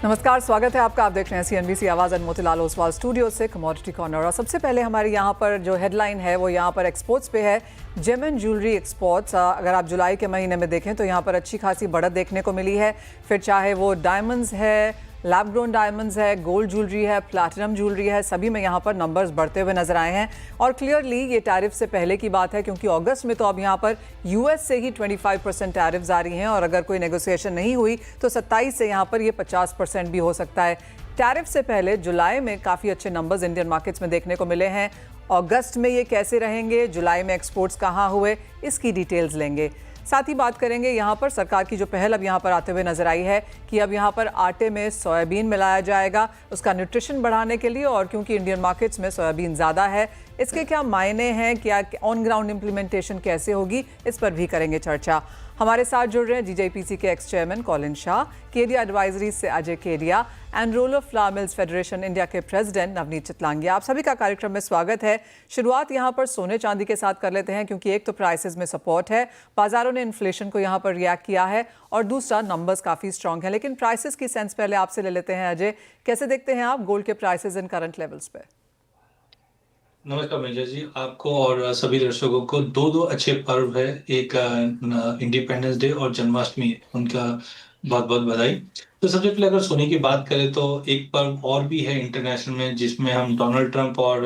नमस्कार, स्वागत है आपका। आप देख रहे हैं CNBC आवाज़ एंड मोतीलाल ओसवाल स्टूडियो से कमोडिटी कॉर्नर। और सबसे पहले हमारे यहाँ पर जो हेडलाइन है वो यहाँ पर एक्सपोर्ट्स पे है। जेम ज्वेलरी एक्सपोर्ट्स, अगर आप जुलाई के महीने में देखें तो यहाँ पर अच्छी खासी बढ़त देखने को मिली है। फिर चाहे वो डायमंड्स है, लैब ग्रोन डायमंड्स है, गोल्ड ज्वेलरी है, प्लैटिनम ज्वेलरी है, सभी में यहाँ पर नंबर्स बढ़ते हुए नजर आए हैं। और क्लियरली ये टैरिफ से पहले की बात है, क्योंकि अगस्त में तो अब यहाँ पर US से ही 25% टैरिफ्स आ रही हैं और अगर कोई नेगोशिएशन नहीं हुई तो 27 से यहाँ पर ये 50% भी हो सकता है। टैरिफ से पहले जुलाई में काफ़ी अच्छे नंबर्स इंडियन मार्केट्स में देखने को मिले हैं। अगस्त में ये कैसे रहेंगे, जुलाई में एक्सपोर्ट्स कहाँ हुए, इसकी डिटेल्स लेंगे। साथ ही बात करेंगे यहाँ पर सरकार की जो पहल अब यहाँ पर आते हुए नजर आई है कि अब यहाँ पर आटे में सोयाबीन मिलाया जाएगा उसका न्यूट्रिशन बढ़ाने के लिए। और क्योंकि इंडियन मार्केट्स में सोयाबीन ज़्यादा है, इसके क्या मायने हैं, क्या ऑन ग्राउंड इम्प्लीमेंटेशन कैसे होगी, इस पर भी करेंगे चर्चा। हमारे साथ जुड़ रहे हैं GJPC के ex chairman Colin Shah, Kedia advisory से Ajay Kedia and roller flour mills federation India के प्रेसिडेंट नवनीत चितलांगिया। आप सभी का कार्यक्रम में स्वागत है। शुरुआत यहाँ पर सोने चांदी के साथ कर लेते हैं, क्योंकि एक तो प्राइसेस में सपोर्ट है, बाजारों ने इन्फ्लेशन को यहाँ पर रिएक्ट किया है, और दूसरा नंबर्स काफ़ी स्ट्रॉन्ग है। लेकिन प्राइसेस की सेंस पहले आपसे ले लेते हैं। अजय, कैसे देखते हैं आप गोल्ड के प्राइसेस इन करंट लेवल्स पे? नमस्कार मेजर जी, आपको और सभी दर्शकों को दो अच्छे पर्व है, एक इंडिपेंडेंस डे और जन्माष्टमी, उनका बहुत बहुत बधाई। तो सबसे पहले अगर सोने की बात करें तो एक पर्व और भी है इंटरनेशनल में, जिसमें हम डोनाल्ड ट्रंप और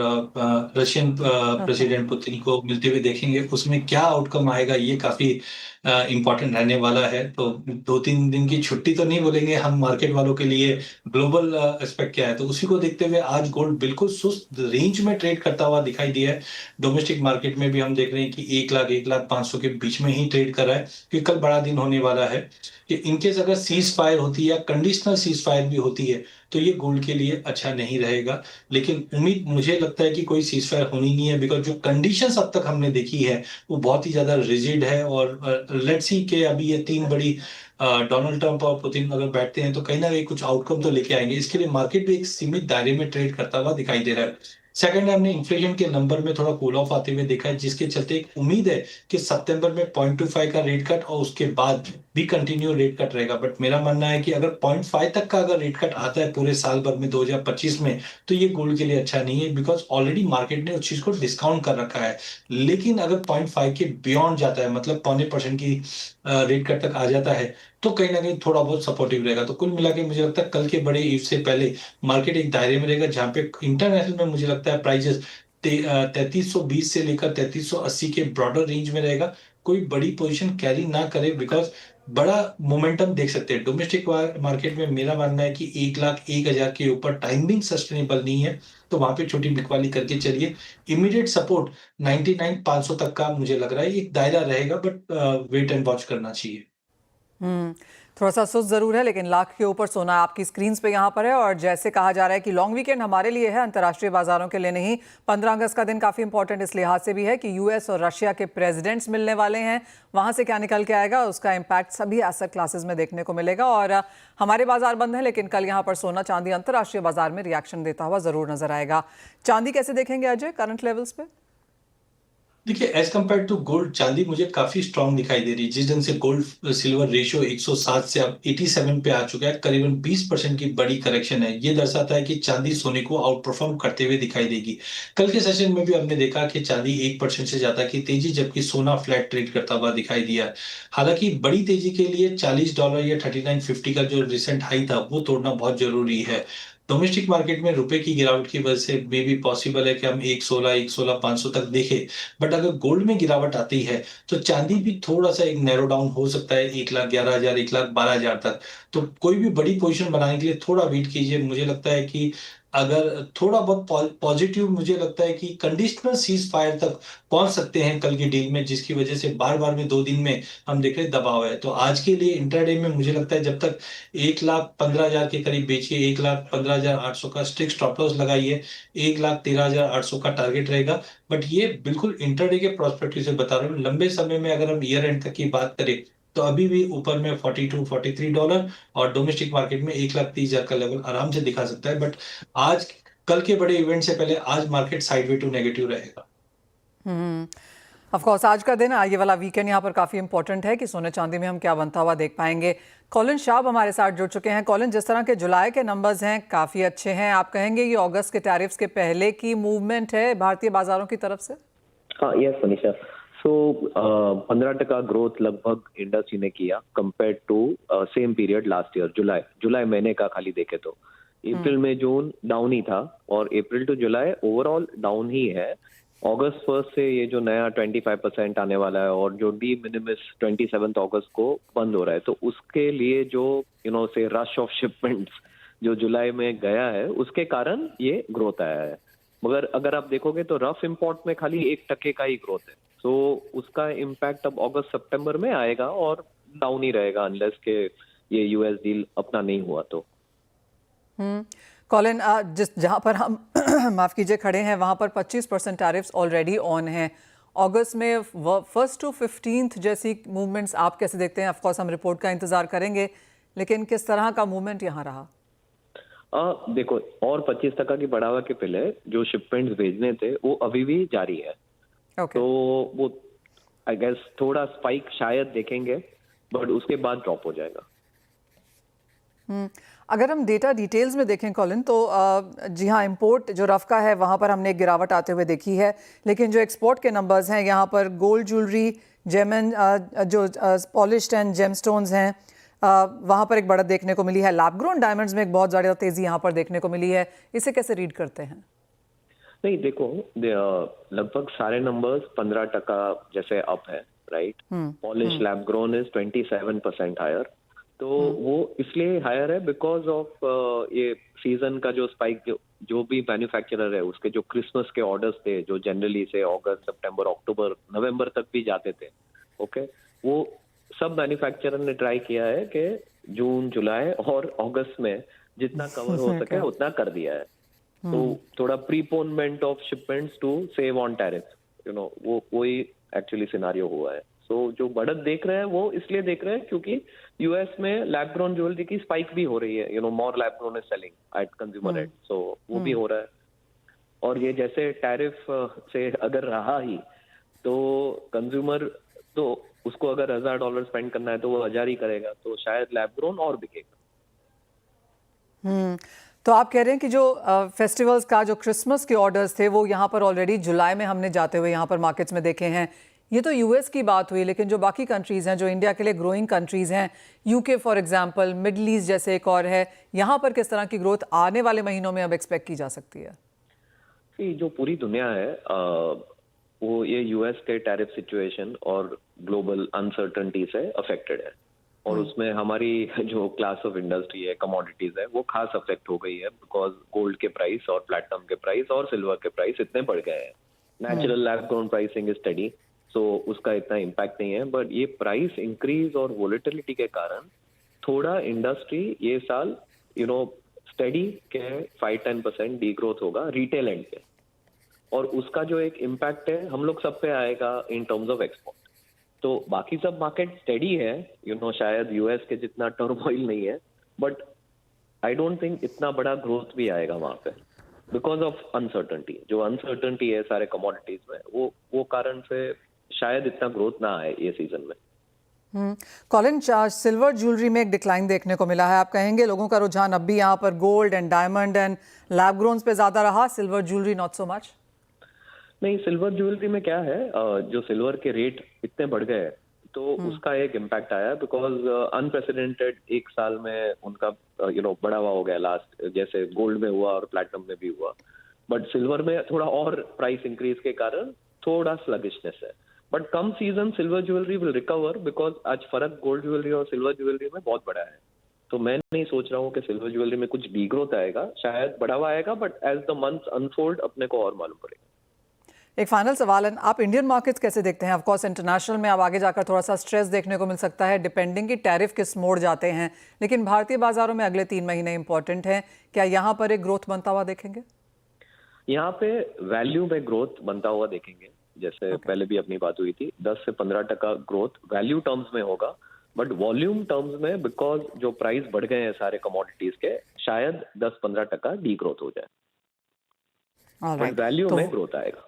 रशियन प्रेसिडेंट पुतिन को मिलते हुए देखेंगे। उसमें क्या आउटकम आएगा ये काफी इम्पोर्टेंट रहने वाला है। तो 2-3 दिन की छुट्टी तो नहीं बोलेंगे हम मार्केट वालों के लिए, ग्लोबल एस्पेक्ट क्या है, तो उसी को देखते हुए आज गोल्ड बिल्कुल सुस्त रेंज में ट्रेड करता हुआ दिखाई दिया है। डोमेस्टिक मार्केट में भी हम देख रहे हैं कि 1 लाख 1,500 के बीच में ही ट्रेड कर रहा है, क्योंकि कल बड़ा दिन होने वाला है कि इनकेस अगर सीज फायर होती है या कंडीशनल सीज फायर भी होती है तो ये गोल्ड के लिए अच्छा नहीं रहेगा। लेकिन उम्मीद मुझे लगता है कि कोई सीज फायर होनी नहीं है, बिकॉज जो कंडीशंस अब तक हमने देखी है वो बहुत ही ज्यादा रिजिड है। और लेट्स सी के अभी ये 3 बड़ी डोनाल्ड ट्रंप और पुतिन अगर बैठते हैं तो कहीं ना कहीं कुछ आउटकम तो लेके आएंगे। इसके लिए मार्केट भी एक सीमित दायरे में ट्रेड करता हुआ दिखाई दे रहा है। सेकंड, हमने इन्फ्लेशन के नंबर में थोड़ा कूल ऑफ आते हुए देखा है, जिसके चलते एक उम्मीद है कि सितंबर में 0.25 का रेट कट और उसके बाद भी कंटिन्यू रेट कट रहेगा। बट मेरा मानना है कि अगर 0.5 तक का अगर रेट कट आता है पूरे साल भर में 2025 में, तो ये गोल्ड के लिए अच्छा नहीं है, बिकॉज ऑलरेडी मार्केट ने उस चीज को डिस्काउंट कर रखा है। लेकिन अगर 0.5 के बियॉन्ड जाता है, मतलब 0.25% की रेट कट तक आ जाता है, तो कहीं ना कहीं थोड़ा बहुत सपोर्टिव रहेगा। तो कुल मिला के मुझे लगता है कल के बड़े ईव से पहले मार्केट एक दायरे में रहेगा, जहां पे इंटरनेशनल में मुझे लगता है प्राइजेस 3320 से लेकर 3380 के ब्रॉडर रेंज में रहेगा। कोई बड़ी पोजीशन कैरी ना करे, बिकॉज बड़ा मोमेंटम देख सकते हैं डोमेस्टिक मार्केट में। मेरा मानना है कि 1,01,000 के ऊपर टाइमिंग सस्टेनेबल नहीं है, तो वहां पे छोटी बिकवाली करके चलिए। इमीडिएट सपोर्ट 99,500 तक का मुझे लग रहा है एक दायरा रहेगा, बट वेट एंड वॉच करना चाहिए। थोड़ा सा सुस्त जरूर है, लेकिन लाख के ऊपर सोना आपकी स्क्रीन पे यहाँ पर है। और जैसे कहा जा रहा है कि लॉन्ग वीकेंड हमारे लिए है, अंतर्राष्ट्रीय बाजारों के लिए नहीं। 15 अगस्त का दिन काफ़ी इंपॉर्टेंट इस लिहाज से भी है कि US और रशिया के प्रेसिडेंट्स मिलने वाले हैं। वहाँ से क्या निकल के आएगा, उसका इम्पैक्ट सभी एसेट क्लासेस में देखने को मिलेगा। और हमारे बाजार बंद है, लेकिन कल यहाँ पर सोना चांदी अंतर्राष्ट्रीय बाजार में रिएक्शन देता हुआ जरूर नजर आएगा। चांदी कैसे देखेंगे अजय करंट लेवल्स पे? देखिए, एज कम्पेयर टू गोल्ड, चांदी मुझे काफी स्ट्रांग दिखाई दे रही है। जिस ढंग से गोल्ड सिल्वर रेशियो 107 से अब 87 पे आ चुका है, करीबन 20% की बड़ी करेक्शन है। ये दर्शाता है कि चांदी सोने को आउट परफॉर्म करते हुए दिखाई देगी। कल के सेशन में भी हमने देखा कि चांदी 1% से ज्यादा की तेजी, जबकि सोना फ्लैट ट्रेड करता हुआ दिखाई दिया। हालांकि बड़ी तेजी के लिए $40 या 3950 का जो रिसेंट हाई था वो तोड़ना बहुत जरूरी है। डोमेस्टिक मार्केट में रुपए की गिरावट की वजह से मे भी पॉसिबल है कि हम 116-116,500 तक देखें। बट अगर गोल्ड में गिरावट आती है तो चांदी भी थोड़ा सा एक नैरो डाउन हो सकता है 1,11,000 1,12,000 तक। तो कोई भी बड़ी पोजीशन बनाने के लिए थोड़ा वेट कीजिए। मुझे लगता है कि अगर थोड़ा बहुत पॉजिटिव, मुझे लगता है कि कंडीशनल सीज फायर तक पहुंच सकते हैं कल की डील में, जिसकी वजह से बार बार में 2 दिन में हम देख रहे हैं दबाव है। तो आज के लिए इंट्राडे में मुझे लगता है जब तक 1,15,000 के करीब बेचिए, 1,15,800 का स्ट्रिक्ट स्टॉप लॉस लगाइए, 1,13,800 का टारगेट रहेगा। बट ये बिल्कुल इंटरडे के प्रोस्पेक्टिव से बता रहा हूँ। लंबे समय में अगर हम ईयर एंड तक की बात करें तो अभी भी ऊपर में $42-43 और डोमेस्टिक मार्केट में 1,30,000 का लेवल आराम से दिखा सकता है। बट आज कल के बड़े इवेंट से पहले आज मार्केट साइडवे टू नेगेटिव रहेगा। ऑफ कोर्स आज का दिन, ये वाला वीकेंड यहाँ पर काफ़ी इंपॉर्टेंट है कि सोने चांदी में हम क्या बनता हुआ देख पाएंगे। कॉलिन शाह हमारे साथ जुड़ चुके हैं। कॉलिन, जिस तरह के जुलाई के नंबर्स हैं काफ़ी अच्छे हैं, आप कहेंगे ये अगस्त के टैरिफ्स के पहले की मूवमेंट है भारतीय बाजारों की तरफ से? हाँ, यस मनीषा। सो 15% ग्रोथ लगभग इंडस्ट्री ने किया compare to same period last year. जुलाई महीने का खाली देखे तो अप्रैल में जून डाउन ही था और अप्रैल टू जुलाई ओवरऑल डाउन ही है। अगस्त 1 से ये जो नया 25% आने वाला है और जो डी मिनिमिस 27 अगस्त को बंद हो रहा है, तो उसके लिए जो से रश ऑफ शिपमेंट्स जो जुलाई में गया है उसके कारण ये ग्रोथ आया है। मगर अगर आप देखोगे तो रफ इंपोर्ट में खाली 1% का ही ग्रोथ है। तो उसका इम्पैक्ट अब अगस्त सितंबर में आएगा और डाउन ही रहेगा अनलेस के ये यूएस डील अपना नहीं हुआ तो। कॉलिन, जिस जहां पर हम माफ कीजिए खड़े हैं वहां पर 25% टैरिफ्स ऑलरेडी ऑन हैं। अगस्त में 1 to 15 जैसी मूवमेंट्स आप कैसे देखते हैं? ऑफ कोर्स हम रिपोर्ट का इंतजार करेंगे, लेकिन किस तरह का मूवमेंट यहाँ रहा? देखो, और 25% की बढ़ावा के पहले जो शिपमेंट्स भेजने थे वो अभी भी जारी है। तो वो आई गेस थोड़ा स्पाइक शायद देखेंगे, बट उसके बाद ड्रॉप हो जाएगा। अगर हम डेटा डिटेल्स में देखें कॉलिन, तो जी हाँ, इंपोर्ट जो रफ का है वहाँ पर हमने एक गिरावट आते हुए देखी है, लेकिन जो एक्सपोर्ट के नंबर्स हैं यहाँ पर गोल्ड ज्वेलरी, जेमन जो पॉलिश्ड एंड जेमस्टोन्स हैं वहाँ पर एक बढ़त देखने को मिली है। लैब ग्रोन डायमंड्स में एक बहुत ज़्यादा तेज़ी यहाँ पर देखने को मिली है। इसे कैसे रीड करते हैं? नहीं, देखो, लगभग सारे नंबर्स 15% जैसे अप है, right. Polish lab grown is 27% higher. तो वो इसलिए हायर है बिकॉज ऑफ ये सीजन का जो स्पाइक, जो भी मैन्युफैक्चरर है उसके जो क्रिसमस के ऑर्डर्स थे जो जनरली से अगस्त, सितंबर, अक्टूबर, नवंबर तक भी जाते थे, ओके, वो सब मैन्युफैक्चरर ने ट्राई किया है कि जून, जुलाई और अगस्त में जितना कवर हो सके उतना कर दिया है। तो थोड़ा preponement of shipments to save on tariff, वही एक्चुअली सिनारियो हुआ है। तो जो बढ़त देख रहे हैं वो इसलिए देख रहे हैं क्योंकि यूएस में लैब ग्रोन ज्वेलरी की स्पाइक भी हो रही है, more lab grown is selling at consumer end, so वो भी हो रहा है। और ये जैसे टैरिफ से अगर रहा ही तो कंज्यूमर तो उसको अगर $1000 स्पेंड करना है तो वो 1000 ही करेगा, तो शायद लैब ग्रोन और बिकेगा। तो आप कह रहे हैं कि जो फेस्टिवल्स का जो क्रिसमस के ऑर्डर्स थे वो यहाँ पर ऑलरेडी जुलाई में हमने जाते हुए यहाँ पर मार्केट्स में देखे हैं। ये तो यूएस की बात हुई, लेकिन जो बाकी कंट्रीज़ हैं जो इंडिया के लिए ग्रोइंग कंट्रीज़ हैं, UK for example, middle east जैसे एक और है, यहाँ पर किस तरह की ग्रोथ आने वाले महीनों में अब एक्सपेक्ट की जा सकती है? जो पूरी दुनिया है वो ये यूएस के टैरिफ सिचुएशन और ग्लोबल अनसर्टेनिटी से अफेक्टेड है, और उसमें हमारी जो क्लास ऑफ इंडस्ट्री है, कमोडिटीज है, वो खास अफेक्ट हो गई है बिकॉज गोल्ड के प्राइस और प्लेटिनम के प्राइस और सिल्वर के प्राइस इतने बढ़ गए हैं। Natural lab grown pricing is steady, so उसका इतना इम्पैक्ट नहीं है, बट ये प्राइस इंक्रीज और वोलेटिलिटी के कारण थोड़ा इंडस्ट्री ये साल स्टडी के 5-10% डी ग्रोथ होगा रिटेल एंड पे, और उसका जो एक इम्पैक्ट है हम लोग सब पे आएगा इन टर्म्स ऑफ एक्सपोर्ट। तो बाकी सब मार्केट स्टेडी है, शायद यूएस के जितना टर्मोइल नहीं है, बट आई डोंट थिंक इतना बड़ा ग्रोथ भी आएगा वहां पे बिकॉज ऑफ अनसर्टेनिटी। जो अनसर्टेनिटी है सारे कमोडिटीज में, वो कारण से शायद इतना ग्रोथ ना आए ये सीजन में। कॉलिन, सिल्वर ज्वेलरी में एक डिक्लाइन देखने को मिला है। आप कहेंगे लोगों का रुझान अब भी यहाँ पर gold and diamond and lab growns पे ज्यादा रहा, silver jewellery not so much? नहीं, सिल्वर ज्वेलरी में क्या है, जो सिल्वर के रेट इतने बढ़ गए तो उसका एक इम्पैक्ट आया बिकॉज अनप्रेसिडेंटेड एक साल में उनका बढ़ावा हो गया लास्ट, जैसे गोल्ड में हुआ और प्लैटिनम में भी हुआ, बट सिल्वर में थोड़ा और प्राइस इंक्रीज के कारण थोड़ा स्लगिशनेस है। But come season silver jewellery will recover because आज फर्क गोल्ड ज्वेलरी और सिल्वर ज्वेलरी में बहुत बड़ा है। तो मैं नहीं सोच रहा हूँ कि सिल्वर ज्वेलरी में कुछ डीग्रोथ आएगा, शायद बढ़ावा आएगा, but as the months unfold अपने को और मालूम पड़ेगा। एक फाइनल सवाल है, आप इंडियन मार्केट्स कैसे देखते हैं? ऑफ कोर्स इंटरनेशनल में अब आगे जाकर थोड़ा सा स्ट्रेस देखने को मिल सकता है डिपेंडिंग कि टैरिफ किस मोड़ जाते हैं, लेकिन भारतीय बाजारों में अगले 3 महीने इंपॉर्टेंट हैं। क्या यहाँ पर एक ग्रोथ बनता हुआ देखेंगे? यहाँ पे वैल्यू में ग्रोथ बनता हुआ देखेंगे, जैसे पहले भी अपनी बात हुई थी, 10 से 15% ग्रोथ वैल्यू टर्म्स में होगा, बट वॉल्यूम टर्म्स में बिकॉज जो प्राइस बढ़ गए हैं सारे कमोडिटीज के, शायद 10-15% डी ग्रोथ हो जाए, बट वैल्यू में ग्रोथ आएगा।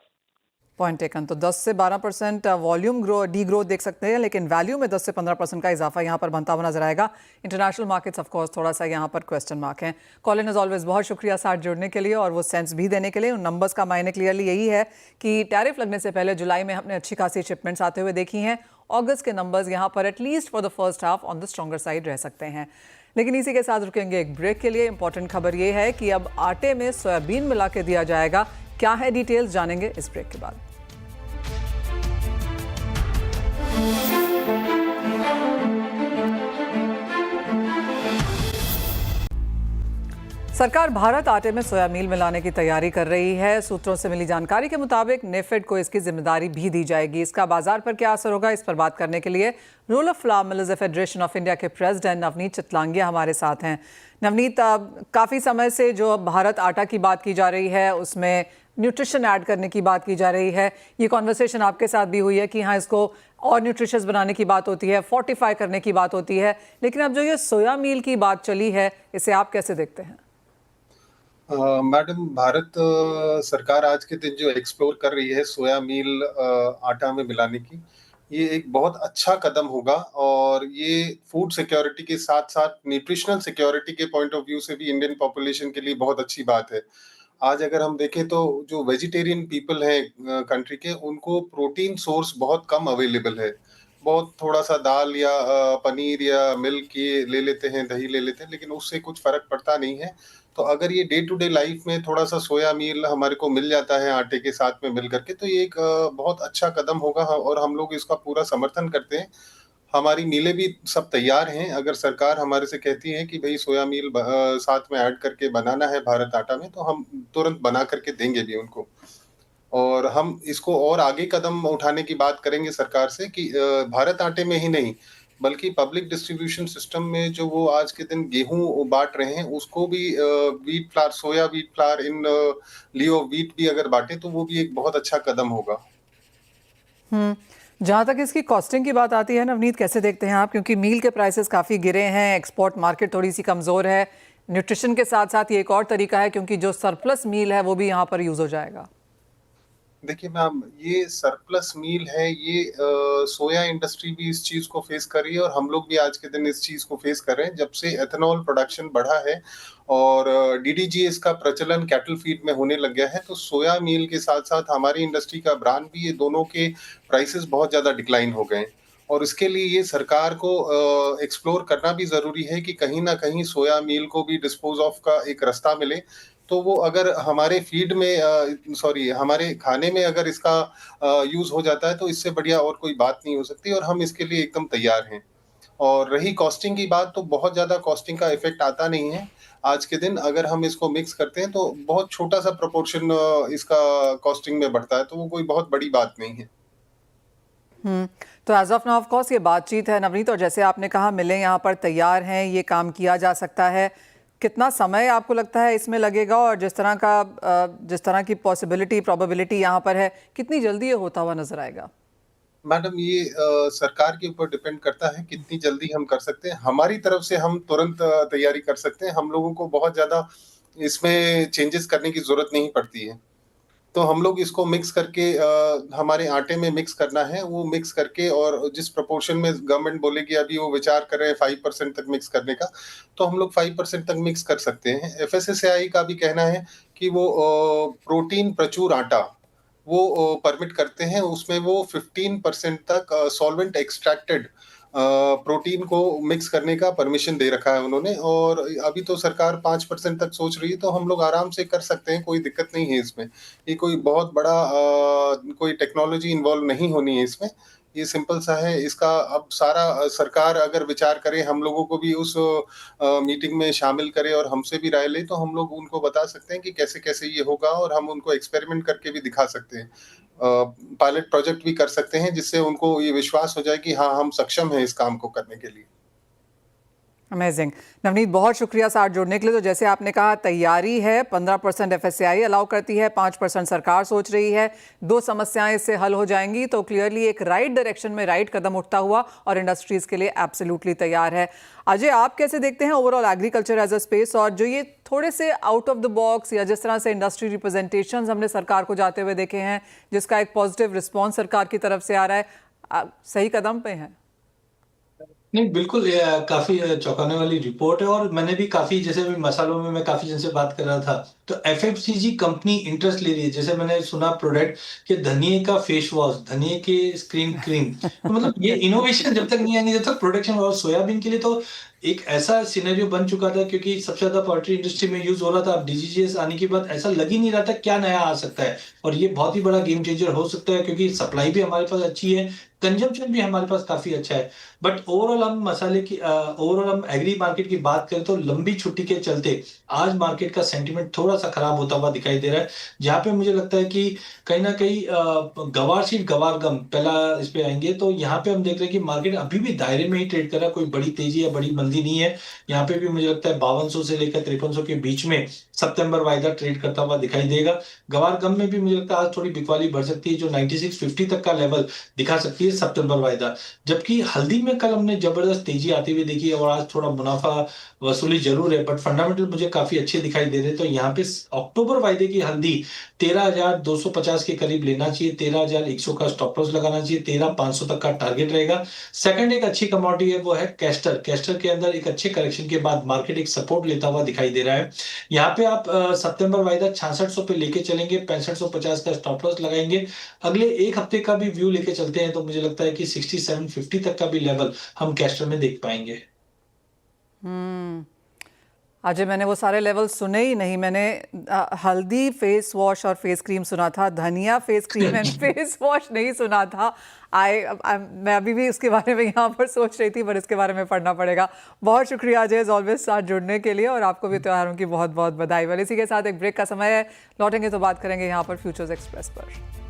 Point taken. तो 10 से 12% वॉल्यूम डी ग्रोथ देख सकते हैं, लेकिन वैल्यू में 10 से 15% का इजाफा यहाँ पर बनता हुआ नजर आएगा। इंटरनेशनल मार्केट्स ऑफ कोर्स थोड़ा सा यहाँ पर क्वेश्चन मार्क है। कॉलिन एज ऑलवेज बहुत शुक्रिया साथ जुड़ने के लिए और वो सेंस भी देने के लिए। उन नंबर्स का मायने क्लियरली यही है कि टैरिफ लगने से पहले जुलाई में हमने अच्छी खासी शिपमेंट्स आते हुए देखी हैं। अगस्त के नंबर्स यहाँ पर at least for the first half on the stronger side रह सकते हैं। लेकिन इसी के साथ रुकेंगे एक ब्रेक के लिए। इंपॉर्टेंट खबर ये है कि अब आटे में सोयाबीन मिला के दिया जाएगा। क्या है डिटेल्स, जानेंगे इस ब्रेक के बाद। सरकार भारत आटे में सोया मील मिलाने की तैयारी कर रही है। सूत्रों से मिली जानकारी के मुताबिक नेफेड को इसकी जिम्मेदारी भी दी जाएगी। इसका बाजार पर क्या असर होगा, इस पर बात करने के लिए rule of flower millers federation of India के प्रेसिडेंट नवनीत चितलांगिया हमारे साथ हैं। नवनीत, काफ़ी समय से जो भारत आटा की बात की जा रही है उसमें न्यूट्रिशन ऐड करने की बात की जा रही है। ये कॉन्वर्सेशन आपके साथ भी हुई है कि हाँ, इसको और न्यूट्रिशियस बनाने की बात होती है, फोर्टिफाई करने की बात होती है, लेकिन अब जो ये सोया मील की बात चली है, इसे आप कैसे देखते हैं? मैडम, भारत सरकार आज के दिन जो एक्सप्लोर कर रही है सोया मील आटा में मिलाने की, ये एक बहुत अच्छा कदम होगा और ये फूड सिक्योरिटी के साथ साथ न्यूट्रिशनल सिक्योरिटी के पॉइंट ऑफ व्यू से भी इंडियन पॉपुलेशन के लिए बहुत अच्छी बात है। आज अगर हम देखें तो जो वेजिटेरियन पीपल हैं कंट्री के, उनको प्रोटीन सोर्स बहुत कम अवेलेबल है। बहुत थोड़ा-सा दाल या पनीर या मिल्क ये ले लेते हैं, दही ले लेते हैं, लेकिन उससे कुछ फ़र्क पड़ता नहीं है। तो अगर ये डे टू डे लाइफ में थोड़ा-सा सोया मील हमारे को मिल जाता है आटे के साथ में मिल करके, तो ये एक बहुत अच्छा कदम होगा और हम लोग इसका पूरा समर्थन करते हैं। हमारी मिलें भी सब तैयार हैं। अगर सरकार हमारे से कहती है कि भई सोया मील साथ में ऐड करके बनाना है भारत आटा में, तो हम तुरंत बना करके देंगे भी उनको। और हम इसको और आगे कदम उठाने की बात करेंगे सरकार से कि भारत आटे में ही नहीं, बल्कि पब्लिक डिस्ट्रीब्यूशन सिस्टम में जो वो आज के दिन गेहूँ बाँट रहे हैं, उसको भी wheat flour, soya wheat flower in लिeu of wheat भी अगर बाँटे, तो वो भी एक बहुत अच्छा कदम होगा। जहाँ तक इसकी कॉस्टिंग की बात आती है नवनीत, कैसे देखते हैं आप? क्योंकि मील के प्राइसेस काफ़ी गिरे हैं, एक्सपोर्ट मार्केट थोड़ी सी कमज़ोर है। न्यूट्रिशन के साथ साथ ये एक और तरीका है क्योंकि जो सरप्लस मील है वो भी यहाँ पर यूज़ हो जाएगा। देखिए मैम, ये सरप्लस मील है, ये सोया इंडस्ट्री भी इस चीज़ को फेस कर रही है और हम लोग भी आज के दिन इस चीज़ को फेस कर रहे हैं। जब से एथेनॉल प्रोडक्शन बढ़ा है और डीडीजीएस का प्रचलन कैटल फीड में होने लग गया है, तो सोया मील के साथ-साथ हमारी इंडस्ट्री का ब्रांड भी, ये दोनों के प्राइसेस बहुत ज़्यादा डिक्लाइन हो गए हैं। और इसके लिए ये सरकार को एक्सप्लोर करना भी ज़रूरी है कि कहीं न कहीं सोया मील को भी डिस्पोज़ ऑफ का एक रास्ता मिले। तो वो अगर हमारे फीड में हमारे खाने में अगर इसका यूज़ हो जाता है, तो इससे बढ़िया और कोई बात नहीं हो सकती और हम इसके लिए एकदम तैयार हैं। और रही कॉस्टिंग की बात, तो बहुत ज़्यादा कॉस्टिंग का इफ़ेक्ट आता नहीं है। आज के दिन अगर हम इसको मिक्स करते हैं, तो बहुत छोटा-सा प्रोपोर्शन इसका कॉस्टिंग में बढ़ता है, तो वो कोई बहुत बड़ी बात नहीं है। तो as of now of course ये बातचीत है नवनीत, और जैसे आपने कहा मिलें यहाँ पर तैयार हैं, ये काम किया जा सकता है। कितना समय आपको लगता है इसमें लगेगा, और जिस तरह की पॉसिबिलिटी प्रोबेबिलिटी यहाँ पर है, कितनी जल्दी ये होता हुआ नजर आएगा? मैडम, ये सरकार के ऊपर डिपेंड करता है कितनी जल्दी हम कर सकते हैं। हमारी तरफ से हम तुरंत तैयारी कर सकते हैं। हम लोगों को बहुत ज़्यादा इसमें चेंजेस करने की ज़रूरत नहीं पड़ती है। तो हम लोग इसको मिक्स करके हमारे आटे में मिक्स करना है, वो मिक्स करके, और जिस प्रोपोर्शन में गवर्नमेंट बोलेगी, अभी वो विचार कर रहे हैं 5% तक मिक्स करने का, तो हम लोग 5% तक मिक्स कर सकते हैं। एफएसएसएआई का भी कहना है कि वो प्रोटीन प्रचुर आटा वो परमिट करते हैं, उसमें वो 15% तक सॉल्वेंट एक्सट्रैक्टेड प्रोटीन को मिक्स करने का परमिशन दे रखा है उन्होंने। और अभी तो सरकार 5% तक सोच रही है, तो हम लोग आराम से कर सकते हैं, कोई दिक्कत नहीं है इसमें। ये कोई बहुत बड़ा कोई टेक्नोलॉजी इन्वॉल्व नहीं होनी है इसमें, ये सिंपल सा है। इसका अब सारा सरकार अगर विचार करे, हम लोगों को भी उस मीटिंग में शामिल करे और हमसे भी राय ले, तो हम लोग उनको बता सकते हैं कि कैसे-कैसे ये होगा, और हम उनको एक्सपेरिमेंट करके भी दिखा सकते हैं। पायलट प्रोजेक्ट भी कर सकते हैं, जिससे उनको ये विश्वास हो जाए कि हाँ, हम सक्षम हैं इस काम को करने के लिए। अमेजिंग। नवनीत, बहुत शुक्रिया साथ जुड़ने के लिए। तो जैसे आपने कहा, तैयारी है, 15% एफएससीआई अलाउ करती है, 5% सरकार सोच रही है, 2 समस्याएं इससे हल हो जाएंगी, तो क्लियरली एक राइट डायरेक्शन में राइट कदम उठता हुआ और इंडस्ट्रीज के लिए एब्सोल्युटली तैयार है। अजय, आप कैसे देखते हैं overall agriculture as a space, और जो ये थोड़े से आउट ऑफ द बॉक्स या जिस तरह से इंडस्ट्री रिप्रेजेंटेशन हमने सरकार को जाते हुए देखे हैं, जिसका एक पॉजिटिव रिस्पॉन्स सरकार की तरफ से आ रहा है, सही कदम पे हैं? नहीं, बिल्कुल काफी चौंकाने वाली रिपोर्ट है। और मैंने भी काफी, जैसे भी मसालों में मैं काफी जन से बात कर रहा था, तो एफएमसीजी कंपनी इंटरेस्ट ले रही है। जैसे मैंने सुना प्रोडक्ट के धनिए का फेस वॉश, धनिए के स्क्रीन क्रीम, तो मतलब ये इनोवेशन जब तक नहीं आएंगे, जब तक प्रोडक्शन। और सोयाबीन के लिए तो एक ऐसा सिनेरियो बन चुका था, क्योंकि सबसे ज्यादा पोल्ट्री इंडस्ट्री में यूज हो रहा था। अब डीजीजीएस आने के बाद ऐसा लग ही नहीं रहा था क्या नया आ सकता है, और ये बहुत ही बड़ा गेम चेंजर हो सकता है, क्योंकि सप्लाई भी हमारे पास अच्छी है, कंजम्पशन भी हमारे पास काफी अच्छा है। बट ओवरऑल हम मसाले की ओवरऑल हम एग्री मार्केट की बात करें तो लंबी छुट्टी के चलते आज मार्केट का सेंटीमेंट थोड़ा सा खराब होता हुआ दिखाई दे रहा है, जहां पे मुझे लगता है कि कहीं ना कहीं गवार शीट गवार गम पहला इस पे आएंगे। तो यहाँ पे हम देख रहे हैं कि मार्केट अभी भी दायरे में ही ट्रेड कर रहा है, कोई बड़ी तेजी या बड़ी मंदी नहीं है। यहाँ पे भी मुझे लगता है 5200 से लेकर 5300 के बीच में सितंबर वायदा ट्रेड करता हुआ दिखाई देगा। गवार गम में भी मुझे लगता है आज थोड़ी बिकवाली बढ़ सकती है, जो 9650 तक का लेवल दिखा सकती है सितंबर वायदा। जबकि हल्दी में कल हमने जबरदस्त तेजी आती हुई देखी है, और आज थोड़ा मुनाफा वसूली जरूर है, बट फंडामेंटल मुझे काफी अच्छे दिखाई दे रहे हैं। तो यहाँ पे अक्टूबर वायदे की हल्दी 13,250 के करीब लेना चाहिए, 13,100 का स्टॉप लॉस लगाना चाहिए, 13,500 तक का टारगेट रहेगा। सेकंड एक अच्छी कमोडिटी है, वो है कैस्टर। कैस्टर के अंदर एक अच्छे करेक्शन के बाद मार्केट एक सपोर्ट लेता हुआ दिखाई दे रहा है। यहाँ पे आप सितंबर वायदा 6600 पे लेके चलेंगे, 6550 का स्टॉप लॉस लगाएंगे। अगले एक हफ्ते का भी व्यू लेके चलते हैं तो मुझे लगता है कि 6750 तक का भी लेवल हम कैस्टर में देख पाएंगे। अजय, मैंने वो सारे लेवल सुने ही नहीं। मैंने हल्दी फेस वॉश और फेस क्रीम सुना था, धनिया face cream and face wash नहीं सुना था। मैं अभी भी उसके बारे में यहाँ पर सोच रही थी, पर इसके बारे में पढ़ना पड़ेगा। बहुत शुक्रिया अजय, एज ऑलवेज साथ जुड़ने के लिए, और आपको भी त्योहारों की बहुत बहुत बधाई। वाले इसी के साथ एक ब्रेक का समय है, लौटेंगे तो बात करेंगे यहाँ पर फ्यूचर्स एक्सप्रेस पर।